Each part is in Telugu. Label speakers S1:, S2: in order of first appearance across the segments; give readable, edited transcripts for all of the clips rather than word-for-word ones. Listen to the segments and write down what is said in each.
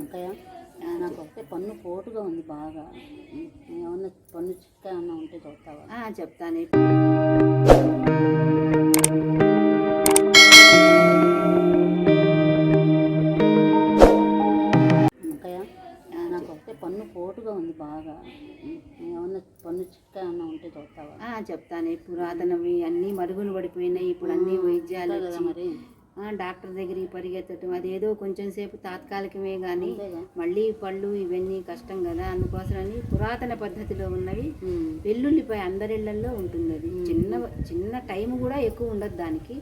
S1: అంకయ్య, నాకు ఒకటే పన్ను పోటుగా ఉంది బాగా. ఏమన్నా పన్ను చిట్కా ఏమన్నా ఉంటే చెప్తావా?
S2: చెప్తాను.
S1: అంకయ్య, నాకు ఒకటే పన్ను పోటుగా ఉంది బాగా. ఏమన్నా పన్ను చిట్కా ఏమన్నా ఉంటే చెప్తావా?
S2: చెప్తాను. పురాతనవి అన్నీ మరుగులు పడిపోయినాయి. ఇప్పుడు అన్ని వైద్యాలు
S1: కదా మరి.
S2: డాక్టర్ దగ్గరికి పరిగెత్తటం అదేదో కొంచెం సేపు తాత్కాలికమే కానీ మళ్ళీ పళ్ళు ఇవన్నీ కష్టం కదా. అందుకోసమని పురాతన పద్ధతిలో ఉన్నవి వెల్లుల్లిపాయ అందరిళ్లలో ఉంటుంది. అది చిన్న టైం కూడా ఎక్కువ ఉండదు దానికి.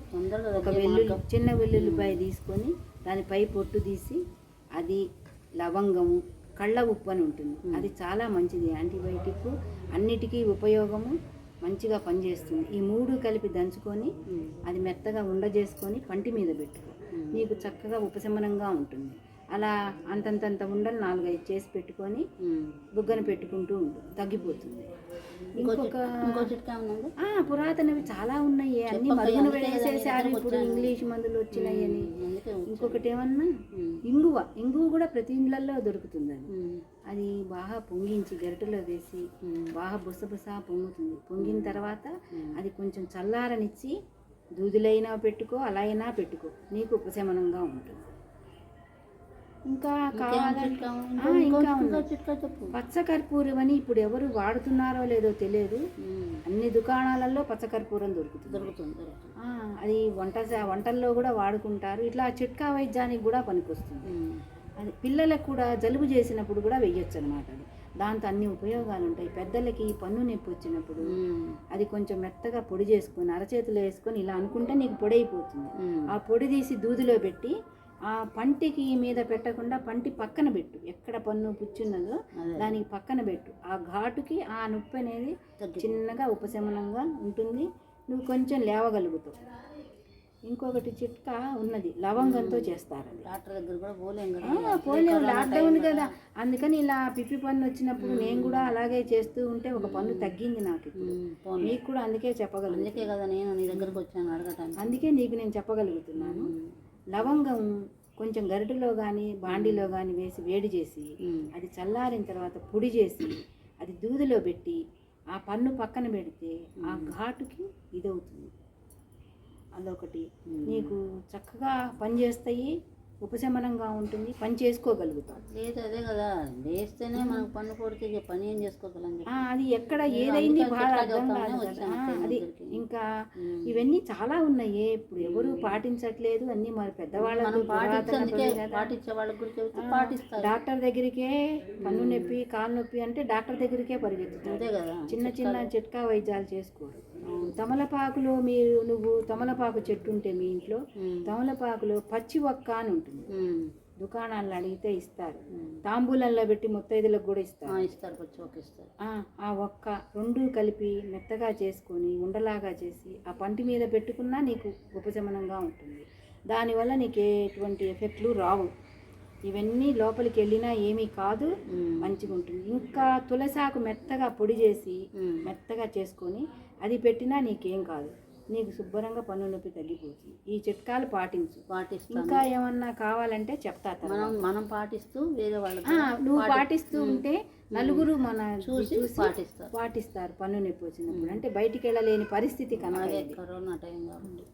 S2: ఒక చిన్న వెల్లుల్లిపాయ తీసుకొని దానిపై పొట్టు తీసి అది లవంగము కళ్ళ ఉప్పు అని ఉంటుంది. అది చాలా మంచిది, యాంటీబయాటిక్, అన్నిటికీ ఉపయోగము, మంచిగా పనిచేస్తుంది. ఈ మూడు కలిపి దంచుకొని అది మెత్తగా ఉండజేసుకొని పంటి మీద పెట్టుకో, నీకు చక్కగా ఉపశమనంగా ఉంటుంది. అలా అంతంత ఉండలు 4-5 చేసి పెట్టుకొని బుగ్గన పెట్టుకుంటూ ఉండు, తగ్గిపోతుంది. ఇంకో చిట్కా పురాతనవి చాలా ఉన్నాయి, అన్ని మరుగున వేసేసారు ఇప్పుడు ఇంగ్లీష్ మందులు వచ్చినాయి అని. ఇంకొకటి ఏమన్నా ఇంగువ కూడా ప్రతి ఇళ్ళల్లో దొరుకుతుంది. అది బాగా పొంగించి గరిటెలో వేసి బాగా బుసబుస పొంగుతుంది. పొంగిన తర్వాత అది కొంచెం చల్లారనిచ్చి దూదులైనా పెట్టుకో, అలా అయినా పెట్టుకో, నీకు ఉపశమనంగా ఉంటుంది. ఇంకా కావాలంటే పచ్చకర్పూరం అని ఇప్పుడు ఎవరు వాడుతున్నారో లేదో తెలియదు. అన్ని దుకాణాలలో పచ్చకర్పూరం దొరుకుతుంది. అది వంటల్లో కూడా వాడుకుంటారు. ఇట్లా చిట్కా వైద్యానికి కూడా పనికొస్తుంది. అది పిల్లలకు కూడా జలుబు చేసినప్పుడు కూడా వెయ్యొచ్చు అనమాట. అది దాంతో అన్ని ఉపయోగాలు ఉంటాయి. పెద్దలకి పన్ను నొప్పి వచ్చినప్పుడు అది కొంచెం మెత్తగా పొడి చేసుకొని అరచేతిలో వేసుకొని ఇలా అనుకుంటే నీకు పొడి అయిపోతుంది. ఆ పొడి తీసి దూదిలో పెట్టి ఆ పంటికి మీద పెట్టకుండా పంటి పక్కన పెట్టు, ఎక్కడ పన్ను పుచ్చున్నదో దానికి పక్కన పెట్టు. ఆ ఘాటుకి ఆ నొప్పి అనేది చిన్నగా ఉపశమనంగా ఉంటుంది, నువ్వు కొంచెం లేవగలుగుతావు. ఇంకొకటి చిట్కా ఉన్నది, లవంగంతో చేస్తారు.
S1: డాక్టర్ దగ్గర కూడా
S2: పోలేము, లాక్డౌన్ కదా. అందుకని ఇలా పిప్పి పన్ను వచ్చినప్పుడు నేను కూడా అలాగే చేస్తూ ఉంటే ఒక పన్ను తగ్గింది నాకు. నీకు కూడా అందుకే చెప్పగలను.
S1: అందుకే కదా నేను నీ దగ్గరకు వచ్చాను అడగటానికి.
S2: అందుకే నీకు నేను చెప్పగలుగుతున్నాను. లవంగం కొంచెం గరిటెలో కానీ బాండీలో కానీ వేసి వేడి చేసి అది చల్లారిన తర్వాత పొడి చేసి అది దూదిలో పెట్టి ఆ పన్ను పక్కన పెడితే ఆ ఘాటుకి ఇదవుతుంది. అదొకటి నీకు చక్కగా పనిచేస్తాయి, ఉపశమనంగా ఉంటుంది, పని చేసుకోగలుగుతాం.
S1: లేదు అదే కదా, వేస్తేనే మనకు పన్ను కొడితే పని ఏం చేసుకోగలం.
S2: అది ఎక్కడ ఏదైంది బాగా అర్థం కాదు కదా. అది ఇంకా ఇవన్నీ చాలా ఉన్నాయి, ఇప్పుడు ఎవరు పాటించట్లేదు. అన్ని మరి పెద్దవాళ్ళకు
S1: పాటించే వాళ్ళ గురించి పాటిస్తారు.
S2: డాక్టర్ దగ్గరికే పన్ను నొప్పి కాలు నొప్పి అంటే డాక్టర్ దగ్గరికే పరిగెత్తుతుంది.
S1: అంతే కదా,
S2: చిన్న చిట్కా వైద్యాలు చేసుకోరు. తమలపాకులో నువ్వు తమలపాకు చెట్టు ఉంటే మీ ఇంట్లో తమలపాకులో పచ్చి ఒక్క అని ఉంటుంది. దుకాణాల్లో అడిగితే ఇస్తారు. తాంబూలంలో పెట్టి ముత్తైదులకు కూడా ఇస్తారు.
S1: పచ్చి ఒక్క ఇస్తారు.
S2: ఆ ఒక్క 2 కలిపి మెత్తగా చేసుకొని ఉండలాగా చేసి ఆ పంటి మీద పెట్టుకున్నా నీకు ఉపశమనంగా ఉంటుంది. దానివల్ల నీకు ఎటువంటి ఎఫెక్ట్లు రావు. ఇవన్నీ లోపలికి వెళ్ళినా ఏమీ కాదు, మంచిగా ఉంటుంది. ఇంకా తులసాకు మెత్తగా పొడి చేసి మెత్తగా చేసుకొని అది పెట్టినా నీకేం కాదు, నీకు శుభ్రంగా పన్ను నొప్పి తగ్గిపోతుంది. ఈ చిట్కాలు పాటిస్తూ ఇంకా ఏమన్నా కావాలంటే చెప్తా.
S1: మనం పాటిస్తూ వేరే వాళ్ళు
S2: నువ్వు పాటిస్తూ ఉంటే నలుగురు మన
S1: చూసి
S2: పాటిస్తారు పన్ను నొప్పి వచ్చినప్పుడు. అంటే బయటికి వెళ్ళలేని పరిస్థితి కనుక
S1: కరోనా టైం కాబట్టి